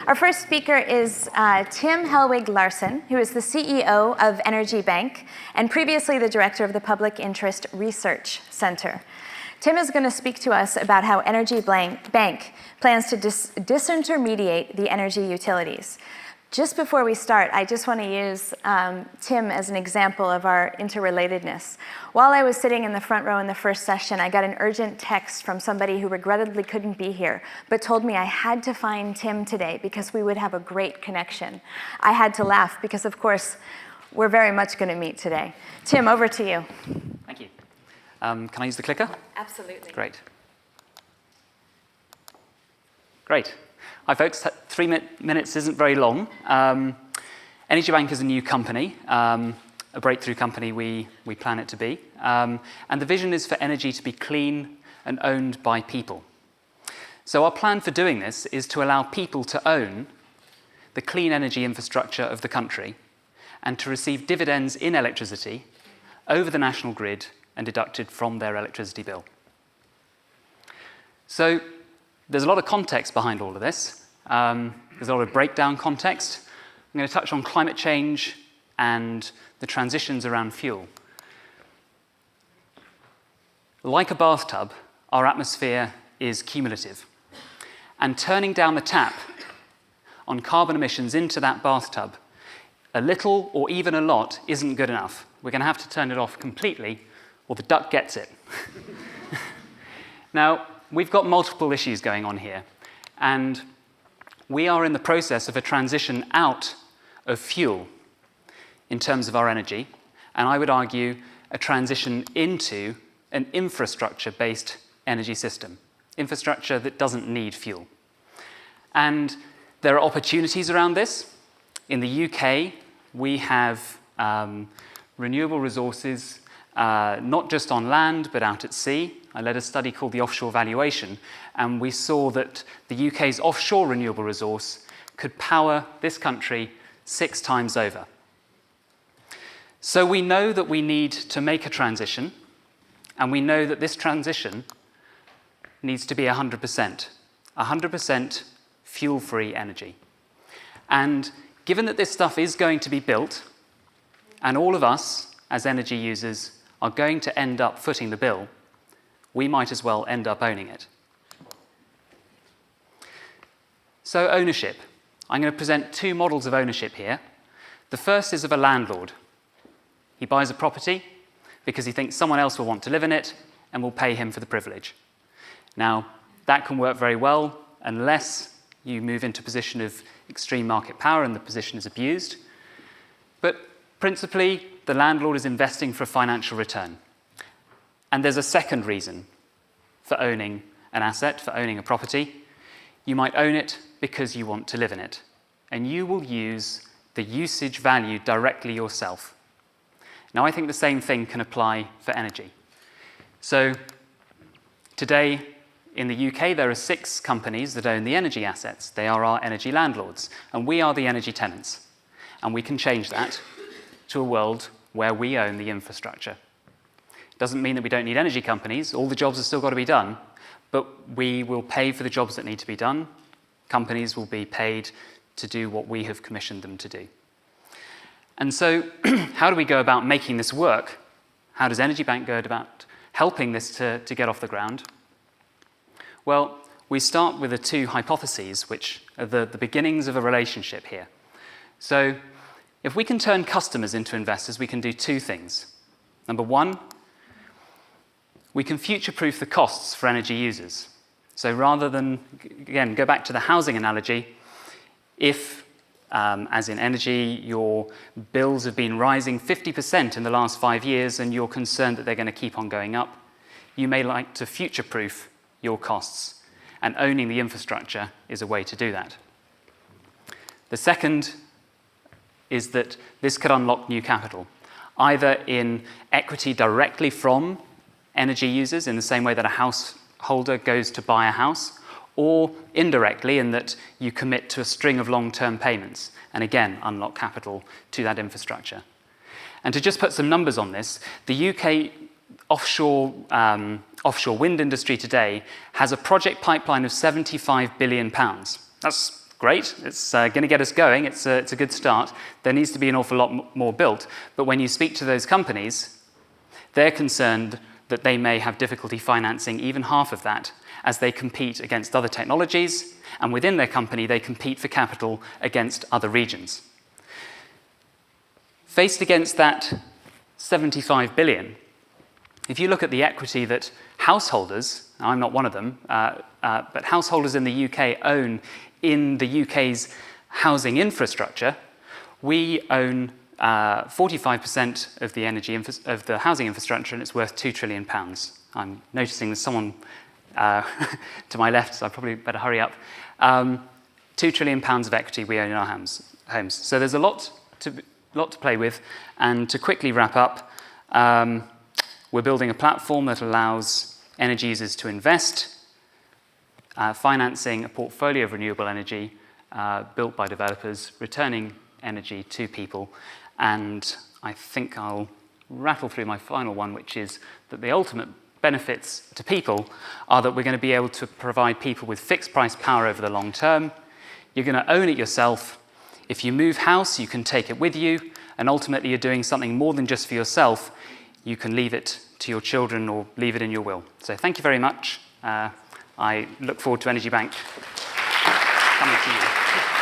Our first speaker is Tim Helweg-Larsen, who is the CEO of Energy Bank and previously the director of the Public Interest Research Center. Tim is going to speak to us about how Energy Bank plans to disintermediate the energy utilities. Just before we start, I just want to use Tim as an example of our interrelatedness. While I was sitting in the front row in the first session, I got an urgent text from somebody who regrettably couldn't be here, but told me I had to find Tim today because we would have a great connection. I had to laugh because, of course, we're very much going to meet today. Tim, over to you. Thank you. Can I use the clicker? Absolutely. Great. Great. Hi, folks. 3 minutes isn't very long. Energy Bank is a new company, a breakthrough company we plan it to be. And the vision is for energy to be clean and owned by people. So our plan for doing this is to allow people to own the clean energy infrastructure of the country and to receive dividends in electricity over the national grid and deducted from their electricity bill. So there's a lot of context behind all of this. There's a lot of breakdown context. I'm going to touch on climate change and the transitions around fuel. Like a bathtub, our atmosphere is cumulative. And turning down the tap on carbon emissions into that bathtub, a little or even a lot isn't good enough. We're going to have to turn it off completely or the duck gets it. Now, we've got multiple issues going on here, and we are in the process of a transition out of fuel in terms of our energy, and I would argue a transition into an infrastructure-based energy system, infrastructure that doesn't need fuel. And there are opportunities around this. In the UK, we have renewable resources not just on land, but out at sea. I led a study called the Offshore Valuation, and we saw that the UK's offshore renewable resource could power this country 6 times over. So we know that we need to make a transition, and we know that this transition needs to be 100% fuel-free energy. And given that this stuff is going to be built, and all of us as energy users are going to end up footing the bill, we might as well end up owning it. So ownership. I'm going to present 2 models of ownership here. The first is of a landlord. He buys a property because he thinks someone else will want to live in it and will pay him for the privilege. Now, that can work very well unless you move into a position of extreme market power and the position is abused. But principally, the landlord is investing for a financial return. And there's a second reason for owning an asset, for owning a property. You might own it because you want to live in it, and you will use the usage value directly yourself. Now, I think the same thing can apply for energy. So today, in the UK, there are 6 companies that own the energy assets. They are our energy landlords, and we are the energy tenants. And we can change that to a world where we own the infrastructure. Doesn't mean that we don't need energy companies. All the jobs have still got to be done, but we will pay for the jobs that need to be done. Companies will be paid to do what we have commissioned them to do. And so how do we go about making this work? How does Energy Bank go about helping this to get off the ground? Well, we start with the 2 hypotheses, which are the beginnings of a relationship here. So if we can turn customers into investors, we can do 2 things. Number 1, we can future-proof the costs for energy users. So rather than, again, go back to the housing analogy, if, as in energy, your bills have been rising 50% in the last 5 years and you're concerned that they're going to keep on going up, you may like to future-proof your costs, and owning the infrastructure is a way to do that. The second is that this could unlock new capital, either in equity directly from energy users in the same way that a householder goes to buy a house, or indirectly in that you commit to a string of long-term payments and again unlock capital to that infrastructure. And to just put some numbers on this, the UK offshore wind industry today has a project pipeline of £75 billion. That's great. It's going to get us going. It's a good start. There needs to be an awful lot more built. But when you speak to those companies, they're concerned that they may have difficulty financing even half of that as they compete against other technologies, and within their company, they compete for capital against other regions. Faced against that 75 billion, if you look at the equity that householders, I'm not one of them, but householders in the UK own in the UK's housing infrastructure, we own 45% of the of the housing infrastructure, and it's worth £2 trillion. I'm noticing there's someone to my left, so I probably better hurry up. £2 trillion of equity we own in our homes. So there's a lot to play with. And to quickly wrap up, we're building a platform that allows energy users to invest, financing a portfolio of renewable energy built by developers, returning energy to people. And I think I'll rattle through my final one, which is that the ultimate benefits to people are that we're going to be able to provide people with fixed price power over the long term. You're going to own it yourself. If you move house, you can take it with you, and ultimately you're doing something more than just for yourself. You can leave it to your children or leave it in your will. So thank you very much. I look forward to Energy Bank coming to you.